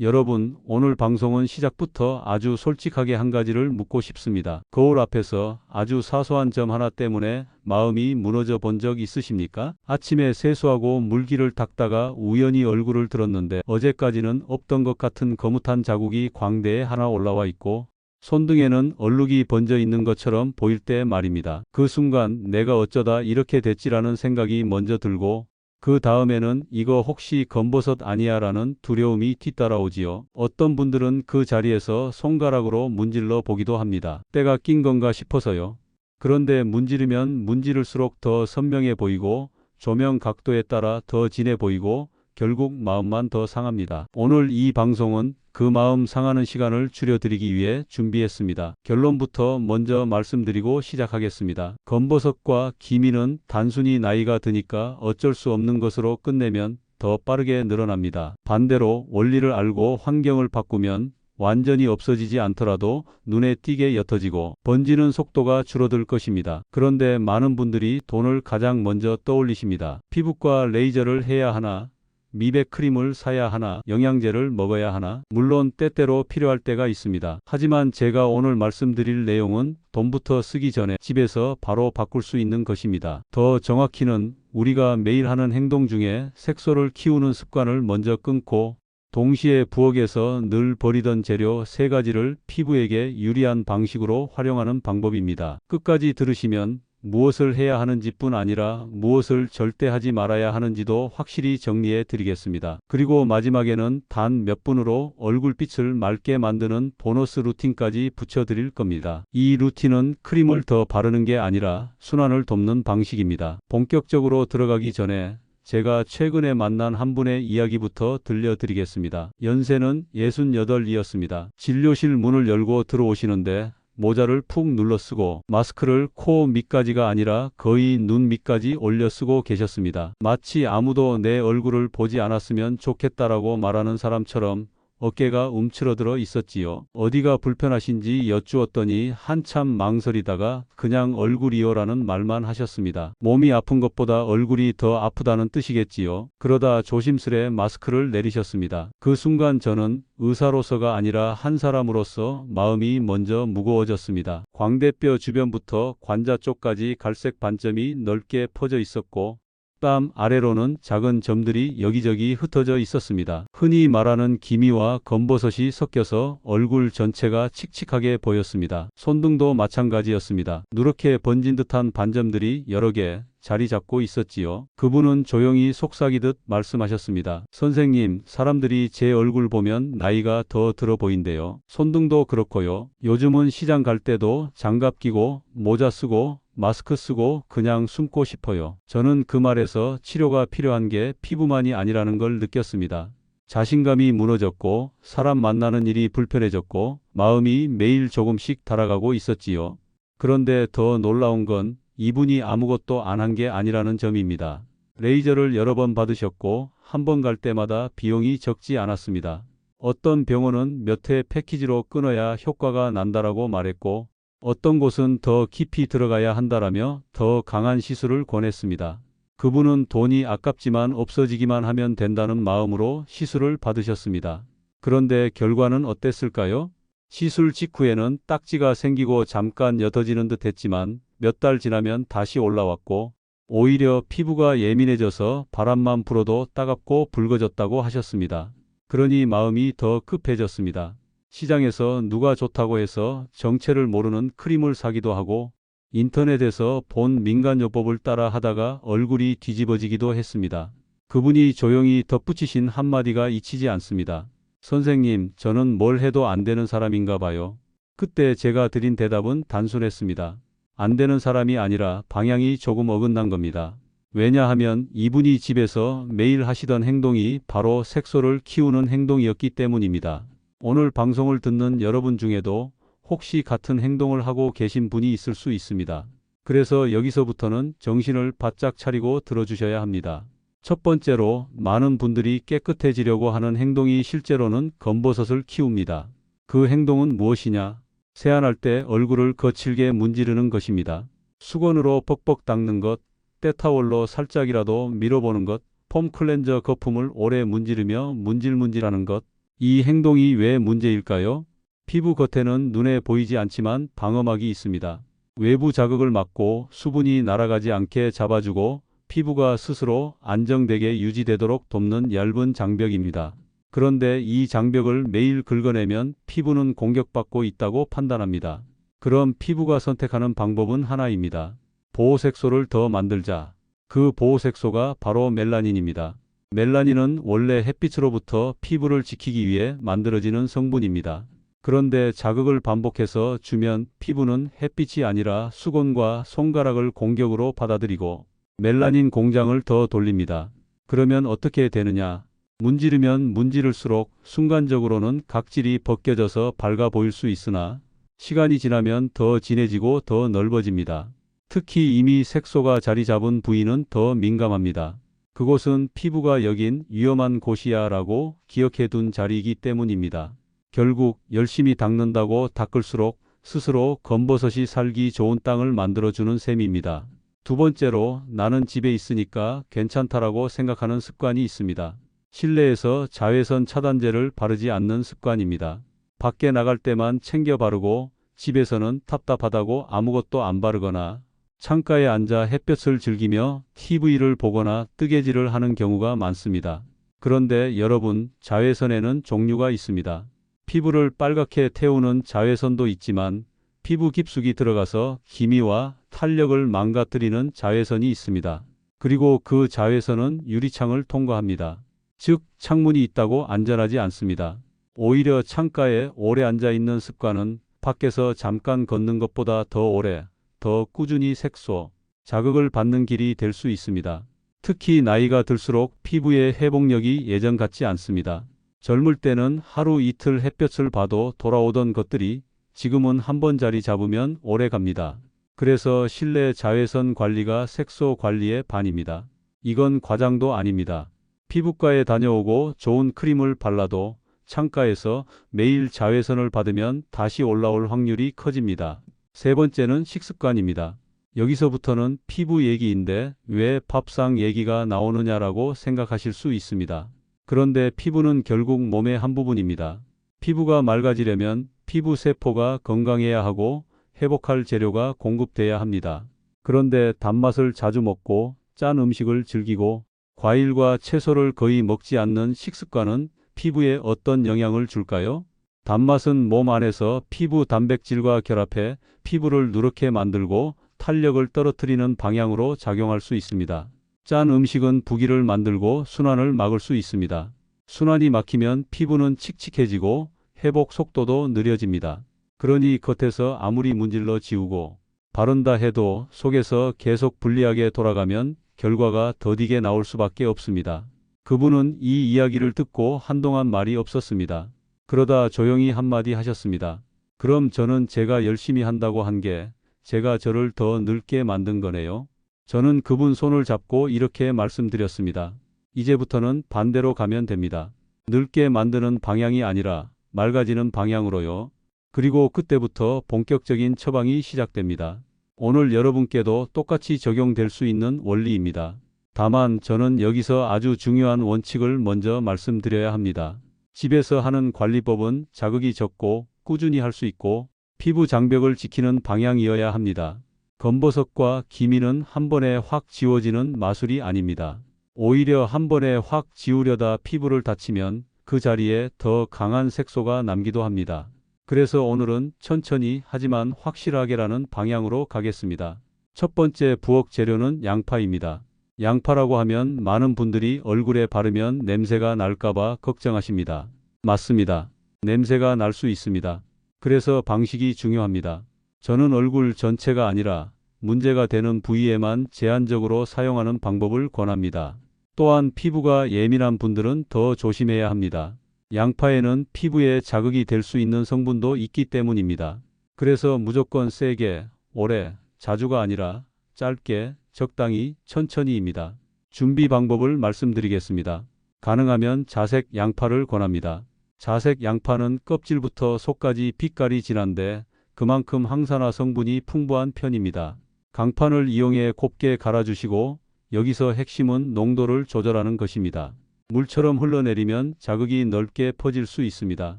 여러분, 오늘 방송은 시작부터 아주 솔직하게 한 가지를 묻고 싶습니다. 거울 앞에서 아주 사소한 점 하나 때문에 마음이 무너져 본 적 있으십니까? 아침에 세수하고 물기를 닦다가 우연히 얼굴을 들었는데 어제까지는 없던 것 같은 거뭇한 자국이 광대에 하나 올라와 있고 손등에는 얼룩이 번져 있는 것처럼 보일 때 말입니다. 그 순간 내가 어쩌다 이렇게 됐지라는 생각이 먼저 들고 그 다음에는 이거 혹시 검버섯 아니야 라는 두려움이 뒤따라오지요. 어떤 분들은 그 자리에서 손가락으로 문질러 보기도 합니다. 때가 낀 건가 싶어서요. 그런데 문지르면 문지를수록 더 선명해 보이고 조명 각도에 따라 더 진해 보이고 결국 마음만 더 상합니다. 오늘 이 방송은 그 마음 상하는 시간을 줄여드리기 위해 준비했습니다. 결론부터 먼저 말씀드리고 시작하겠습니다. 검버섯과 기미는 단순히 나이가 드니까 어쩔 수 없는 것으로 끝내면 더 빠르게 늘어납니다. 반대로 원리를 알고 환경을 바꾸면 완전히 없어지지 않더라도 눈에 띄게 옅어지고 번지는 속도가 줄어들 것입니다. 그런데 많은 분들이 돈을 가장 먼저 떠올리십니다. 피부과 레이저를 해야 하나? 미백 크림을 사야 하나, 영양제를 먹어야 하나, 물론 때때로 필요할 때가 있습니다. 하지만 제가 오늘 말씀드릴 내용은 돈부터 쓰기 전에 집에서 바로 바꿀 수 있는 것입니다. 더 정확히는 우리가 매일 하는 행동 중에 색소를 키우는 습관을 먼저 끊고 동시에 부엌에서 늘 버리던 재료 3가지를 피부에게 유리한 방식으로 활용하는 방법입니다. 끝까지 들으시면 무엇을 해야 하는지뿐 아니라 무엇을 절대 하지 말아야 하는지도 확실히 정리해 드리겠습니다. 그리고 마지막에는 단 몇 분으로 얼굴빛을 맑게 만드는 보너스 루틴까지 붙여드릴 겁니다. 이 루틴은 크림을 더 바르는 게 아니라 순환을 돕는 방식입니다. 본격적으로 들어가기 전에 제가 최근에 만난 한 분의 이야기부터 들려드리겠습니다. 연세는 68이었습니다. 진료실 문을 열고 들어오시는데 모자를 푹 눌러 쓰고 마스크를 코 밑까지가 아니라 거의 눈 밑까지 올려 쓰고 계셨습니다. 마치 아무도 내 얼굴을 보지 않았으면 좋겠다라고 말하는 사람처럼 어깨가 움츠러들어 있었지요. 어디가 불편하신지 여쭈었더니 한참 망설이다가 그냥 얼굴이요라는 말만 하셨습니다. 몸이 아픈 것보다 얼굴이 더 아프다는 뜻이겠지요. 그러다 조심스레 마스크를 내리셨습니다. 그 순간 저는 의사로서가 아니라 한 사람으로서 마음이 먼저 무거워졌습니다. 광대뼈 주변부터 관자 쪽까지 갈색 반점이 넓게 퍼져 있었고 뺨 아래로는 작은 점들이 여기저기 흩어져 있었습니다. 흔히 말하는 기미와 검버섯이 섞여서 얼굴 전체가 칙칙하게 보였습니다. 손등도 마찬가지였습니다. 누렇게 번진 듯한 반점들이 여러 개 자리 잡고 있었지요. 그분은 조용히 속삭이듯 말씀하셨습니다. 선생님, 사람들이 제 얼굴 보면 나이가 더 들어 보인대요. 손등도 그렇고요. 요즘은 시장 갈 때도 장갑 끼고 모자 쓰고 마스크 쓰고 그냥 숨고 싶어요. 저는 그 말에서 치료가 필요한 게 피부만이 아니라는 걸 느꼈습니다. 자신감이 무너졌고 사람 만나는 일이 불편해졌고 마음이 매일 조금씩 달아가고 있었지요. 그런데 더 놀라운 건 이분이 아무것도 안 한 게 아니라는 점입니다. 레이저를 여러 번 받으셨고 한 번 갈 때마다 비용이 적지 않았습니다. 어떤 병원은 몇 회 패키지로 끊어야 효과가 난다라고 말했고 어떤 곳은 더 깊이 들어가야 한다라며 더 강한 시술을 권했습니다. 그분은 돈이 아깝지만 없어지기만 하면 된다는 마음으로 시술을 받으셨습니다. 그런데 결과는 어땠을까요? 시술 직후에는 딱지가 생기고 잠깐 옅어지는 듯 했지만 몇 달 지나면 다시 올라왔고 오히려 피부가 예민해져서 바람만 불어도 따갑고 붉어졌다고 하셨습니다. 그러니 마음이 더 급해졌습니다. 시장에서 누가 좋다고 해서 정체를 모르는 크림을 사기도 하고 인터넷에서 본 민간요법을 따라 하다가 얼굴이 뒤집어지기도 했습니다. 그분이 조용히 덧붙이신 한마디가 잊히지 않습니다. 선생님, 저는 뭘 해도 안 되는 사람인가 봐요. 그때 제가 드린 대답은 단순했습니다. 안 되는 사람이 아니라 방향이 조금 어긋난 겁니다. 왜냐하면 이분이 집에서 매일 하시던 행동이 바로 색소를 키우는 행동이었기 때문입니다. 오늘 방송을 듣는 여러분 중에도 혹시 같은 행동을 하고 계신 분이 있을 수 있습니다. 그래서 여기서부터는 정신을 바짝 차리고 들어주셔야 합니다. 첫 번째로 많은 분들이 깨끗해지려고 하는 행동이 실제로는 검버섯을 키웁니다. 그 행동은 무엇이냐? 세안할 때 얼굴을 거칠게 문지르는 것입니다. 수건으로 벅벅 닦는 것, 때타월로 살짝이라도 밀어보는 것, 폼 클렌저 거품을 오래 문지르며 문질문질하는 것, 이 행동이 왜 문제일까요? 피부 겉에는 눈에 보이지 않지만 방어막이 있습니다. 외부 자극을 막고 수분이 날아가지 않게 잡아주고 피부가 스스로 안정되게 유지되도록 돕는 얇은 장벽입니다. 그런데 이 장벽을 매일 긁어내면 피부는 공격받고 있다고 판단합니다. 그럼 피부가 선택하는 방법은 하나입니다. 보호색소를 더 만들자. 그 보호색소가 바로 멜라닌입니다. 멜라닌은 원래 햇빛으로부터 피부를 지키기 위해 만들어지는 성분입니다. 그런데 자극을 반복해서 주면 피부는 햇빛이 아니라 수건과 손가락을 공격으로 받아들이고 멜라닌 공장을 더 돌립니다. 그러면 어떻게 되느냐? 문지르면 문지를수록 순간적으로는 각질이 벗겨져서 밝아 보일 수 있으나 시간이 지나면 더 진해지고 더 넓어집니다. 특히 이미 색소가 자리 잡은 부위는 더 민감합니다. 그곳은 피부가 여긴 위험한 곳이야 라고 기억해 둔 자리이기 때문입니다. 결국 열심히 닦는다고 닦을수록 스스로 검버섯이 살기 좋은 땅을 만들어주는 셈입니다. 두 번째로 나는 집에 있으니까 괜찮다라고 생각하는 습관이 있습니다. 실내에서 자외선 차단제를 바르지 않는 습관입니다. 밖에 나갈 때만 챙겨 바르고 집에서는 답답하다고 아무것도 안 바르거나 창가에 앉아 햇볕을 즐기며 TV를 보거나 뜨개질을 하는 경우가 많습니다. 그런데 여러분, 자외선에는 종류가 있습니다. 피부를 빨갛게 태우는 자외선도 있지만 피부 깊숙이 들어가서 기미와 탄력을 망가뜨리는 자외선이 있습니다. 그리고 그 자외선은 유리창을 통과합니다. 즉, 창문이 있다고 안전하지 않습니다. 오히려 창가에 오래 앉아 있는 습관은 밖에서 잠깐 걷는 것보다 더 오래, 더 꾸준히 색소, 자극을 받는 길이 될 수 있습니다. 특히 나이가 들수록 피부의 회복력이 예전 같지 않습니다. 젊을 때는 하루 이틀 햇볕을 봐도 돌아오던 것들이 지금은 한 번 자리 잡으면 오래 갑니다. 그래서 실내 자외선 관리가 색소 관리의 반입니다. 이건 과장도 아닙니다. 피부과에 다녀오고 좋은 크림을 발라도 창가에서 매일 자외선을 받으면 다시 올라올 확률이 커집니다. 세 번째는 식습관입니다. 여기서부터는 피부 얘기인데 왜 밥상 얘기가 나오느냐라고 생각하실 수 있습니다. 그런데 피부는 결국 몸의 한 부분입니다. 피부가 맑아지려면 피부 세포가 건강해야 하고 회복할 재료가 공급돼야 합니다. 그런데 단맛을 자주 먹고 짠 음식을 즐기고 과일과 채소를 거의 먹지 않는 식습관은 피부에 어떤 영향을 줄까요? 단맛은 몸 안에서 피부 단백질과 결합해 피부를 누렇게 만들고 탄력을 떨어뜨리는 방향으로 작용할 수 있습니다. 짠 음식은 부기를 만들고 순환을 막을 수 있습니다. 순환이 막히면 피부는 칙칙해지고 회복 속도도 느려집니다. 그러니 겉에서 아무리 문질러 지우고 바른다 해도 속에서 계속 불리하게 돌아가면 결과가 더디게 나올 수밖에 없습니다. 그분은 이 이야기를 듣고 한동안 말이 없었습니다. 그러다 조용히 한마디 하셨습니다. 그럼 저는 제가 열심히 한다고 한 게 제가 저를 더 늙게 만든 거네요. 저는 그분 손을 잡고 이렇게 말씀드렸습니다. 이제부터는 반대로 가면 됩니다. 늙게 만드는 방향이 아니라 맑아지는 방향으로요. 그리고 그때부터 본격적인 처방이 시작됩니다. 오늘 여러분께도 똑같이 적용될 수 있는 원리입니다. 다만 저는 여기서 아주 중요한 원칙을 먼저 말씀드려야 합니다. 집에서 하는 관리법은 자극이 적고 꾸준히 할 수 있고 피부 장벽을 지키는 방향이어야 합니다. 검버섯과 기미는 한 번에 확 지워지는 마술이 아닙니다. 오히려 한 번에 확 지우려다 피부를 다치면 그 자리에 더 강한 색소가 남기도 합니다. 그래서 오늘은 천천히 하지만 확실하게라는 방향으로 가겠습니다. 첫 번째 부엌 재료는 양파입니다. 양파라고 하면 많은 분들이 얼굴에 바르면 냄새가 날까봐 걱정하십니다. 맞습니다. 냄새가 날 수 있습니다. 그래서 방식이 중요합니다. 저는 얼굴 전체가 아니라 문제가 되는 부위에만 제한적으로 사용하는 방법을 권합니다. 또한 피부가 예민한 분들은 더 조심해야 합니다. 양파에는 피부에 자극이 될 수 있는 성분도 있기 때문입니다. 그래서 무조건 세게, 오래, 자주가 아니라 짧게, 적당히, 천천히입니다. 준비 방법을 말씀드리겠습니다. 가능하면 자색 양파를 권합니다. 자색 양파는 껍질부터 속까지 빛깔이 진한데 그만큼 항산화 성분이 풍부한 편입니다. 강판을 이용해 곱게 갈아주시고 여기서 핵심은 농도를 조절하는 것입니다. 물처럼 흘러내리면 자극이 넓게 퍼질 수 있습니다.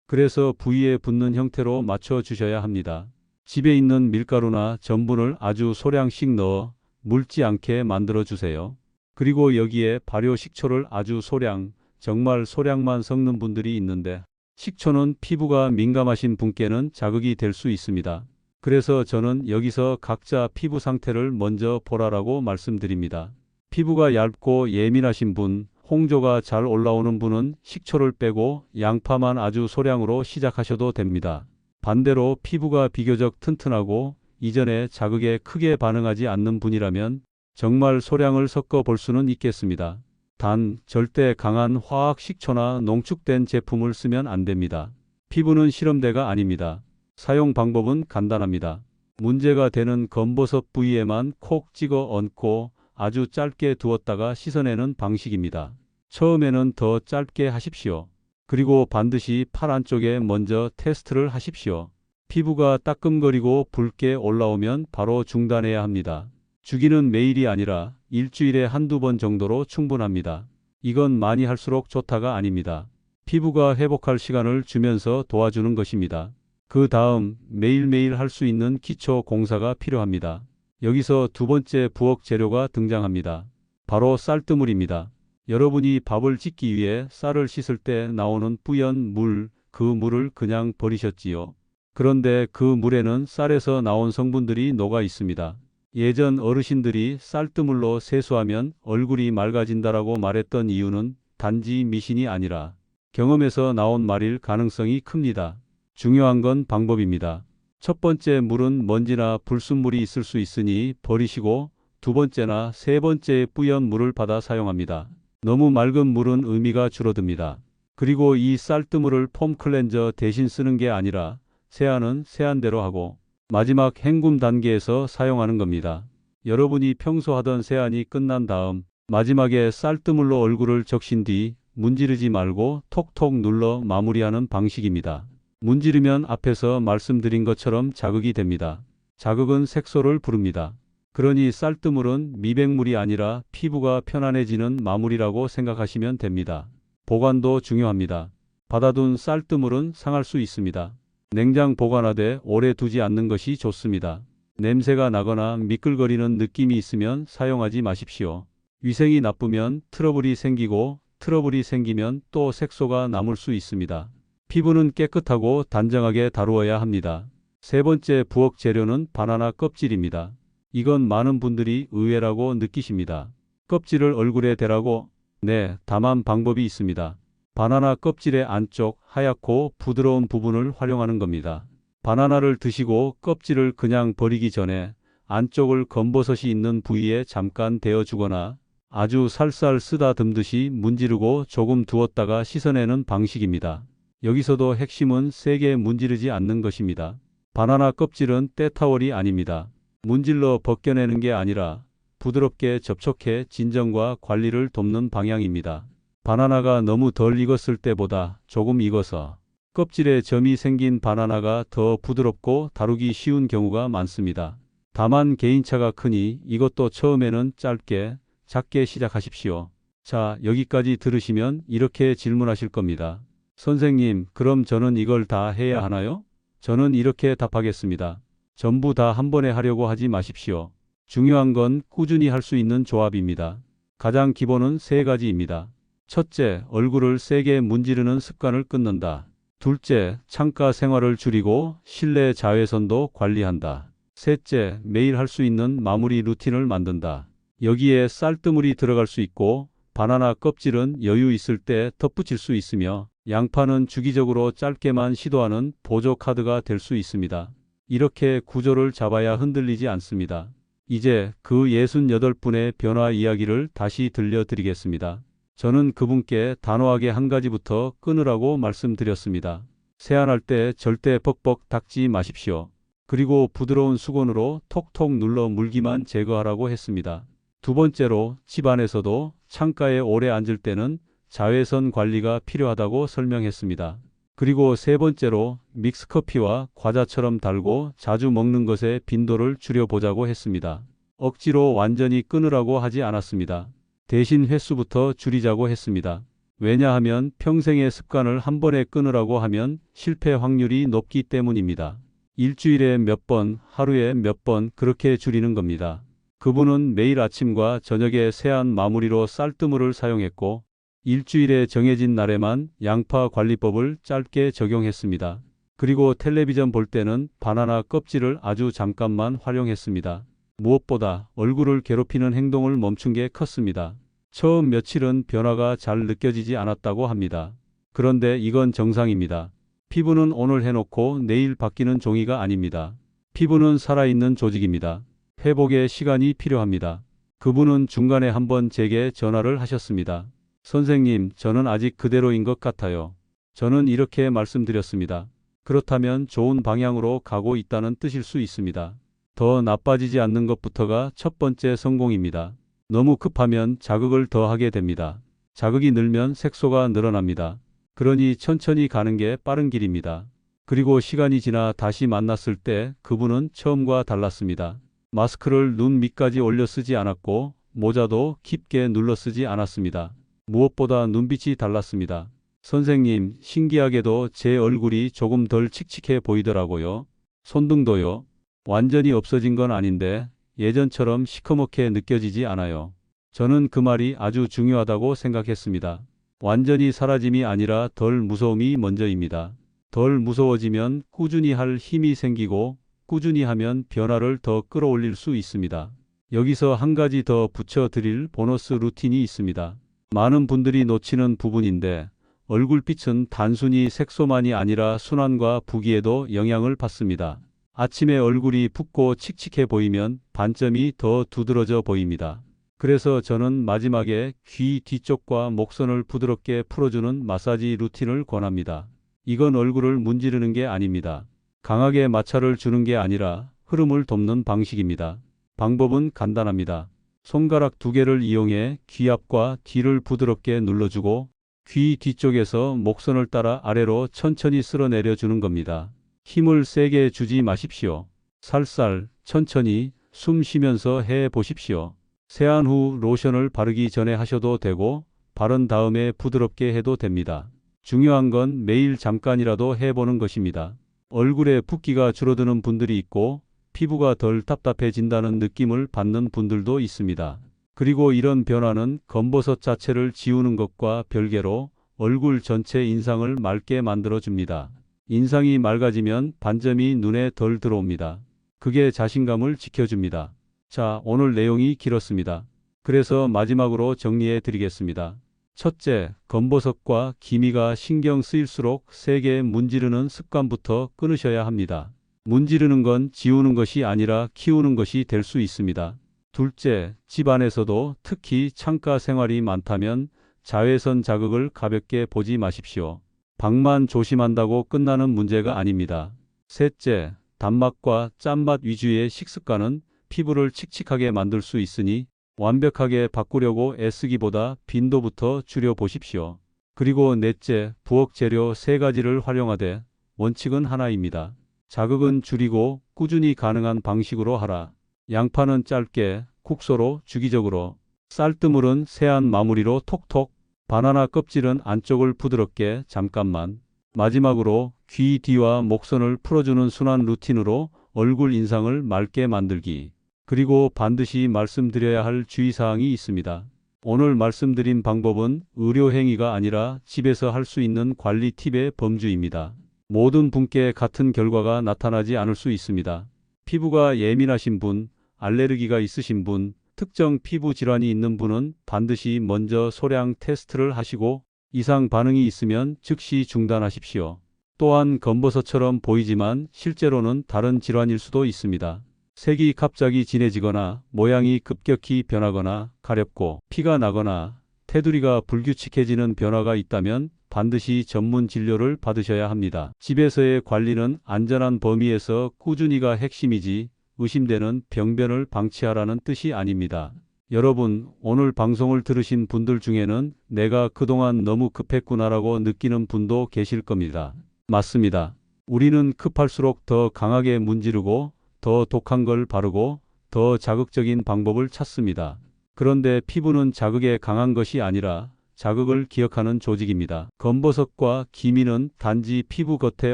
그래서 부위에 붙는 형태로 맞춰 주셔야 합니다. 집에 있는 밀가루나 전분을 아주 소량씩 넣어 묽지 않게 만들어 주세요. 그리고 여기에 발효 식초를 아주 소량, 정말 소량만 섞는 분들이 있는데 식초는 피부가 민감하신 분께는 자극이 될 수 있습니다. 그래서 저는 여기서 각자 피부 상태를 먼저 보라라고 말씀드립니다. 피부가 얇고 예민하신 분, 홍조가 잘 올라오는 분은 식초를 빼고 양파만 아주 소량으로 시작하셔도 됩니다. 반대로 피부가 비교적 튼튼하고 이전에 자극에 크게 반응하지 않는 분이라면 정말 소량을 섞어 볼 수는 있겠습니다. 단 절대 강한 화학 식초나 농축된 제품을 쓰면 안 됩니다. 피부는 실험대가 아닙니다. 사용 방법은 간단합니다. 문제가 되는 검버섯 부위에만 콕 찍어 얹고 아주 짧게 두었다가 씻어내는 방식입니다. 처음에는 더 짧게 하십시오. 그리고 반드시 팔 안쪽에 먼저 테스트를 하십시오. 피부가 따끔거리고 붉게 올라오면 바로 중단해야 합니다. 주기는 매일이 아니라 일주일에 한두 번 정도로 충분합니다. 이건 많이 할수록 좋다가 아닙니다. 피부가 회복할 시간을 주면서 도와주는 것입니다. 그 다음 매일매일 할 수 있는 기초 공사가 필요합니다. 여기서 두 번째 부엌 재료가 등장합니다. 바로 쌀뜨물입니다. 여러분이 밥을 짓기 위해 쌀을 씻을 때 나오는 뿌연 물, 그 물을 그냥 버리셨지요. 그런데 그 물에는 쌀에서 나온 성분들이 녹아 있습니다. 예전 어르신들이 쌀뜨물로 세수하면 얼굴이 맑아진다라고 말했던 이유는 단지 미신이 아니라 경험에서 나온 말일 가능성이 큽니다. 중요한 건 방법입니다. 첫 번째 물은 먼지나 불순물이 있을 수 있으니 버리시고 두 번째나 세 번째의 뿌연 물을 받아 사용합니다. 너무 맑은 물은 의미가 줄어듭니다. 그리고 이 쌀뜨물을 폼 클렌저 대신 쓰는 게 아니라 세안은 세안대로 하고 마지막 헹굼 단계에서 사용하는 겁니다. 여러분이 평소 하던 세안이 끝난 다음 마지막에 쌀뜨물로 얼굴을 적신 뒤 문지르지 말고 톡톡 눌러 마무리하는 방식입니다. 문지르면 앞에서 말씀드린 것처럼 자극이 됩니다. 자극은 색소를 부릅니다. 그러니 쌀뜨물은 미백물이 아니라 피부가 편안해지는 마무리라고 생각하시면 됩니다. 보관도 중요합니다. 받아둔 쌀뜨물은 상할 수 있습니다. 냉장 보관하되 오래 두지 않는 것이 좋습니다. 냄새가 나거나 미끌거리는 느낌이 있으면 사용하지 마십시오. 위생이 나쁘면 트러블이 생기고 트러블이 생기면 또 색소가 남을 수 있습니다. 피부는 깨끗하고 단정하게 다루어야 합니다. 세 번째 부엌 재료는 바나나 껍질입니다. 이건 많은 분들이 의외라고 느끼십니다. 껍질을 얼굴에 대라고? 네, 다만 방법이 있습니다. 바나나 껍질의 안쪽 하얗고 부드러운 부분을 활용하는 겁니다. 바나나를 드시고 껍질을 그냥 버리기 전에 안쪽을 검버섯이 있는 부위에 잠깐 데워주거나 아주 살살 쓰다듬듯이 문지르고 조금 두었다가 씻어내는 방식입니다. 여기서도 핵심은 세게 문지르지 않는 것입니다. 바나나 껍질은 때타월이 아닙니다. 문질러 벗겨내는 게 아니라 부드럽게 접촉해 진정과 관리를 돕는 방향입니다. 바나나가 너무 덜 익었을 때보다 조금 익어서 껍질에 점이 생긴 바나나가 더 부드럽고 다루기 쉬운 경우가 많습니다. 다만 개인차가 크니 이것도 처음에는 짧게, 작게 시작하십시오. 자, 여기까지 들으시면 이렇게 질문하실 겁니다. 선생님, 그럼 저는 이걸 다 해야 하나요? 저는 이렇게 답하겠습니다. 전부 다 한 번에 하려고 하지 마십시오. 중요한 건 꾸준히 할 수 있는 조합입니다. 가장 기본은 세 가지입니다. 첫째, 얼굴을 세게 문지르는 습관을 끊는다. 둘째, 창가 생활을 줄이고 실내 자외선도 관리한다. 셋째, 매일 할 수 있는 마무리 루틴을 만든다. 여기에 쌀뜨물이 들어갈 수 있고 바나나 껍질은 여유 있을 때 덧붙일 수 있으며 양파는 주기적으로 짧게만 시도하는 보조 카드가 될 수 있습니다. 이렇게 구조를 잡아야 흔들리지 않습니다. 이제 그 68분의 변화 이야기를 다시 들려드리겠습니다. 저는 그분께 단호하게 한 가지부터 끊으라고 말씀드렸습니다. 세안할 때 절대 벅벅 닦지 마십시오. 그리고 부드러운 수건으로 톡톡 눌러 물기만 제거하라고 했습니다. 두 번째로 집 안에서도 창가에 오래 앉을 때는 자외선 관리가 필요하다고 설명했습니다. 그리고 세 번째로 믹스커피와 과자처럼 달고 자주 먹는 것의 빈도를 줄여보자고 했습니다. 억지로 완전히 끊으라고 하지 않았습니다. 대신 횟수부터 줄이자고 했습니다. 왜냐하면 평생의 습관을 한 번에 끊으라고 하면 실패 확률이 높기 때문입니다. 일주일에 몇 번, 하루에 몇 번 그렇게 줄이는 겁니다. 그분은 매일 아침과 저녁에 세안 마무리로 쌀뜨물을 사용했고 일주일에 정해진 날에만 양파 관리법을 짧게 적용했습니다. 그리고 텔레비전 볼 때는 바나나 껍질을 아주 잠깐만 활용했습니다. 무엇보다 얼굴을 괴롭히는 행동을 멈춘 게 컸습니다. 처음 며칠은 변화가 잘 느껴지지 않았다고 합니다. 그런데 이건 정상입니다. 피부는 오늘 해놓고 내일 바뀌는 종이가 아닙니다. 피부는 살아있는 조직입니다. 회복에 시간이 필요합니다. 그분은 중간에 한번 제게 전화를 하셨습니다. 선생님, 저는 아직 그대로인 것 같아요. 저는 이렇게 말씀드렸습니다. 그렇다면 좋은 방향으로 가고 있다는 뜻일 수 있습니다. 더 나빠지지 않는 것부터가 첫 번째 성공입니다. 너무 급하면 자극을 더 하게 됩니다. 자극이 늘면 색소가 늘어납니다. 그러니 천천히 가는 게 빠른 길입니다. 그리고 시간이 지나 다시 만났을 때 그분은 처음과 달랐습니다. 마스크를 눈 밑까지 올려 쓰지 않았고 모자도 깊게 눌러 쓰지 않았습니다. 무엇보다 눈빛이 달랐습니다. 선생님, 신기하게도 제 얼굴이 조금 덜 칙칙해 보이더라고요. 손등도요. 완전히 없어진 건 아닌데 예전처럼 시커멓게 느껴지지 않아요. 저는 그 말이 아주 중요하다고 생각했습니다. 완전히 사라짐이 아니라 덜 무서움이 먼저입니다. 덜 무서워지면 꾸준히 할 힘이 생기고 꾸준히 하면 변화를 더 끌어올릴 수 있습니다. 여기서 한 가지 더 붙여드릴 보너스 루틴이 있습니다. 많은 분들이 놓치는 부분인데 얼굴빛은 단순히 색소만이 아니라 순환과 부기에도 영향을 받습니다. 아침에 얼굴이 붓고 칙칙해 보이면 반점이 더 두드러져 보입니다. 그래서 저는 마지막에 귀 뒤쪽과 목선을 부드럽게 풀어주는 마사지 루틴을 권합니다. 이건 얼굴을 문지르는 게 아닙니다. 강하게 마찰을 주는 게 아니라 흐름을 돕는 방식입니다. 방법은 간단합니다. 손가락 2개를 이용해 귀 앞과 뒤를 부드럽게 눌러주고 귀 뒤쪽에서 목선을 따라 아래로 천천히 쓸어내려 주는 겁니다. 힘을 세게 주지 마십시오. 살살, 천천히, 숨 쉬면서 해 보십시오. 세안 후 로션을 바르기 전에 하셔도 되고 바른 다음에 부드럽게 해도 됩니다. 중요한 건 매일 잠깐이라도 해보는 것입니다. 얼굴에 붓기가 줄어드는 분들이 있고 피부가 덜 답답해진다는 느낌을 받는 분들도 있습니다. 그리고 이런 변화는 검버섯 자체를 지우는 것과 별개로 얼굴 전체 인상을 맑게 만들어줍니다. 인상이 맑아지면 반점이 눈에 덜 들어옵니다. 그게 자신감을 지켜줍니다. 자, 오늘 내용이 길었습니다. 그래서 마지막으로 정리해 드리겠습니다. 첫째, 검버섯과 기미가 신경 쓰일수록 세게 문지르는 습관부터 끊으셔야 합니다. 문지르는 건 지우는 것이 아니라 키우는 것이 될 수 있습니다. 둘째, 집 안에서도 특히 창가 생활이 많다면 자외선 자극을 가볍게 보지 마십시오. 방만 조심한다고 끝나는 문제가 아닙니다. 셋째, 단맛과 짠맛 위주의 식습관은 피부를 칙칙하게 만들 수 있으니 완벽하게 바꾸려고 애쓰기보다 빈도부터 줄여보십시오. 그리고 넷째, 부엌 재료 3가지를 활용하되 원칙은 하나입니다. 자극은 줄이고 꾸준히 가능한 방식으로 하라. 양파는 짧게, 국소로 주기적으로, 쌀뜨물은 세안 마무리로 톡톡, 바나나 껍질은 안쪽을 부드럽게 잠깐만. 마지막으로 귀 뒤와 목선을 풀어주는 순환 루틴으로 얼굴 인상을 맑게 만들기. 그리고 반드시 말씀드려야 할 주의사항이 있습니다. 오늘 말씀드린 방법은 의료행위가 아니라 집에서 할 수 있는 관리 팁의 범주입니다. 모든 분께 같은 결과가 나타나지 않을 수 있습니다. 피부가 예민하신 분, 알레르기가 있으신 분, 특정 피부 질환이 있는 분은 반드시 먼저 소량 테스트를 하시고 이상 반응이 있으면 즉시 중단하십시오. 또한 검버섯처럼 보이지만 실제로는 다른 질환일 수도 있습니다. 색이 갑자기 진해지거나 모양이 급격히 변하거나 가렵고 피가 나거나 테두리가 불규칙해지는 변화가 있다면 반드시 전문 진료를 받으셔야 합니다. 집에서의 관리는 안전한 범위에서 꾸준히가 핵심이지 의심되는 병변을 방치하라는 뜻이 아닙니다. 여러분, 오늘 방송을 들으신 분들 중에는 내가 그동안 너무 급했구나라고 느끼는 분도 계실 겁니다. 맞습니다. 우리는 급할수록 더 강하게 문지르고 더 독한 걸 바르고 더 자극적인 방법을 찾습니다. 그런데 피부는 자극에 강한 것이 아니라 자극을 기억하는 조직입니다. 검버섯과 기민은 단지 피부 겉에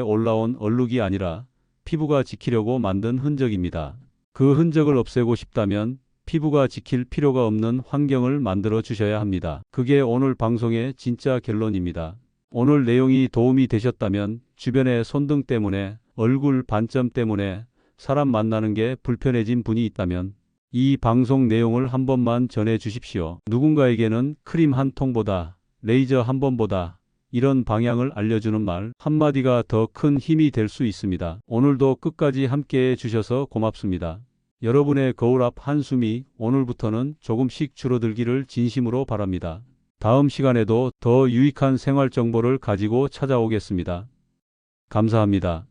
올라온 얼룩이 아니라 피부가 지키려고 만든 흔적입니다. 그 흔적을 없애고 싶다면 피부가 지킬 필요가 없는 환경을 만들어 주셔야 합니다. 그게 오늘 방송의 진짜 결론입니다. 오늘 내용이 도움이 되셨다면 주변의 손등 때문에, 얼굴 반점 때문에 사람 만나는 게 불편해진 분이 있다면 이 방송 내용을 한 번만 전해 주십시오. 누군가에게는 크림 한 통보다, 레이저 한 번보다 이런 방향을 알려주는 말 한마디가 더 큰 힘이 될 수 있습니다. 오늘도 끝까지 함께해 주셔서 고맙습니다. 여러분의 거울 앞 한숨이 오늘부터는 조금씩 줄어들기를 진심으로 바랍니다. 다음 시간에도 더 유익한 생활 정보를 가지고 찾아오겠습니다. 감사합니다.